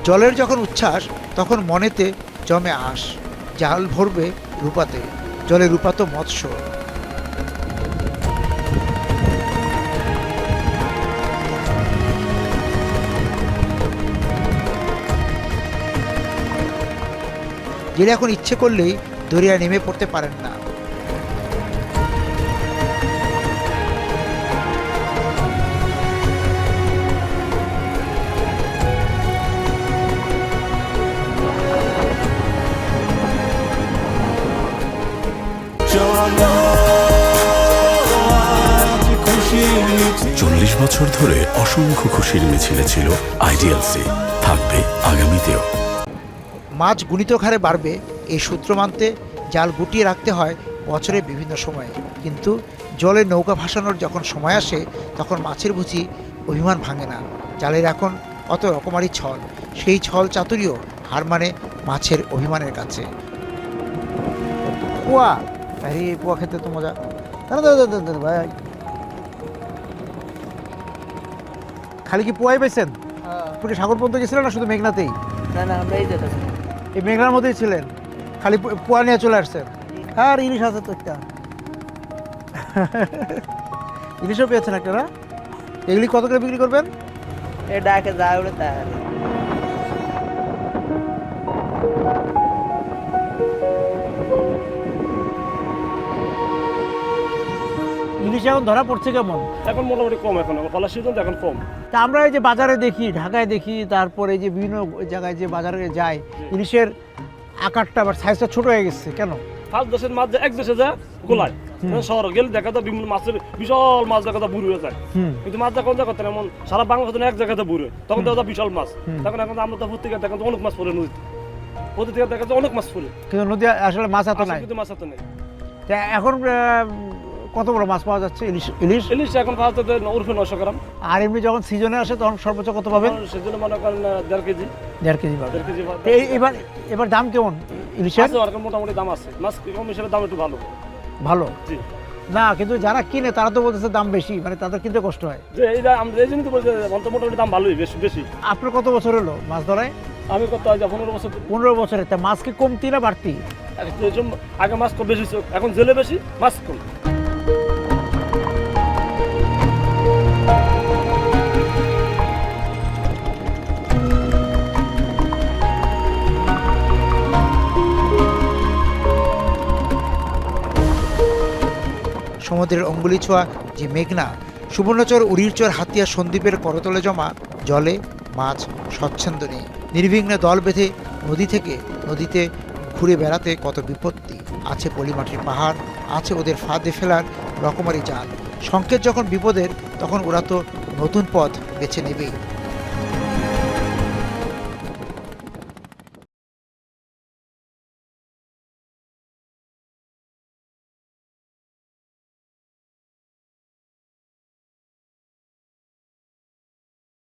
জলের যখন উচ্ছ্বাস তখন মনেতে জমে আস, জাল ভরবে রূপাতে, জলে রূপাত মৎস্য। জেলে এখন ইচ্ছে করলেই দরিয়া নেমে পড়তে পারেন না। 40 বছর ধরে অসংখ্য খুশির মিছিলে ছিল আইডিএলসি, থাকবে আগামীতেও। মাছ গুণিত হারে বাড়বে এই সূত্র মানতে জাল গুটিয়ে রাখতে হয় বছরের বিভিন্ন সময়ে, কিন্তু জলে নৌকা ভাসানোর যখন সময় আসে তখন মাছের বুঝি অভিমান ভাঙে না। জালের এখন কত রকমারি ছল, সেই ছল চাতুরিও হার মানে মাছের অভিমানের কাছে। পোয়া, আরে পোয়া খেতে তো মজা। ভাই খালি কি পোয়াই পেয়েছেন? আপনি সাগর পর্যন্ত গেছিলেন না শুধু মেঘনাতেই? না না, আমরা এই যেতে এই মেঘনার মধ্যেই ছিলেন, খালি পোয়া নিয়ে চলে আসছেন। আর ইলিশ আছে তো একটা, ইলিশও পেয়েছেন একটা না? এগুলি কত করে বিক্রি করবেন? এ ডাকে যায় বলে তাই। ইলিশ এখন ধরা পড়ছে কেমন? এখন মোটামুটি কম, এখন কলার সিজন এখন কম। তা আমরা এই যে বাজারে দেখি, ঢাকায় দেখি, তারপরে যে বিভিন্ন জায়গায় যে বাজারে যায়, ইলিশের আকারটা বা সাইজটা ছোট হয়ে গেছে কেন? ফার্স্ট দেশের মাছ এক দেশে যায় গোলায়, শহর গেলে দেখা যায় বিভিন্ন মাছের বিশাল মাছ দেখা যায় বুড়ি হয়ে যায়, কিন্তু মাছ যখন দেখা যায় এমন সারা বাংলাদেশ এক জায়গাতে বুড়ে, তখন দেখা যায় বিশাল মাছ। তখন এখন আমরা তো প্রত্যেকে দেখা যায় অনেক মাছ পড়ে নদীতে, প্রতিদিকে দেখা যায় অনেক মাছ পড়ে, কিন্তু নদী আসলে মাছ এত নাই, কিন্তু মাছ এত নেই। এখন কত বড় মাছ পাওয়া যাচ্ছে ইলিশ? ইলিশ ইলিশ এখন পাওয়া যাচ্ছে উর্ফে 900 গ্রাম। আর এমনি যখন সিজনে আসে তখন সর্বোচ্চ কত পাবেন? সেজন্য মনে করেন 1.5 কেজি। 1.5 কেজি পাবেন। 1.5 কেজি এবার দাম কেমন ইলিশের? এখন মোটামুটি দাম আছে, মাছ কম হিসেবে দাম একটু ভালো। ভালো জি না, কিন্তু যারা কিনে তারা তো বলতেছে দাম বেশি, মানে তাদের কিনতে কষ্ট হয়। যে এই আমরা এই জন্য তো বলছি মোটামুটি দাম ভালোই, বেশি বেশি। আপনার কত বছর হলো মাছ ধরায়? আমি কত 15 বছর। 15 বছরে। তা মাছ কি কমতি না বাড়তি? আগে মাছ কম বেশি, এখন জেলে বেশি, মাছ কম। সমুদ্রের অঙ্গুলি ছোঁয়া যে মেঘনা, সুবর্ণচর, উড়িরচর, হাতিয়া সন্দ্বীপের করতলে জমা জলে মাছ স্বচ্ছন্দ নেই। নির্বিঘ্নে দল বেঁধে নদী থেকে নদীতে ঘুরে বেড়াতে কত বিপত্তি। আছে পলিমাটির পাহাড়, আছে ওদের ফাঁদে ফেলার রকমারি জাল। সংকেত যখন বিপদের তখন ওরা তো নতুন পথ বেছে নেবেই।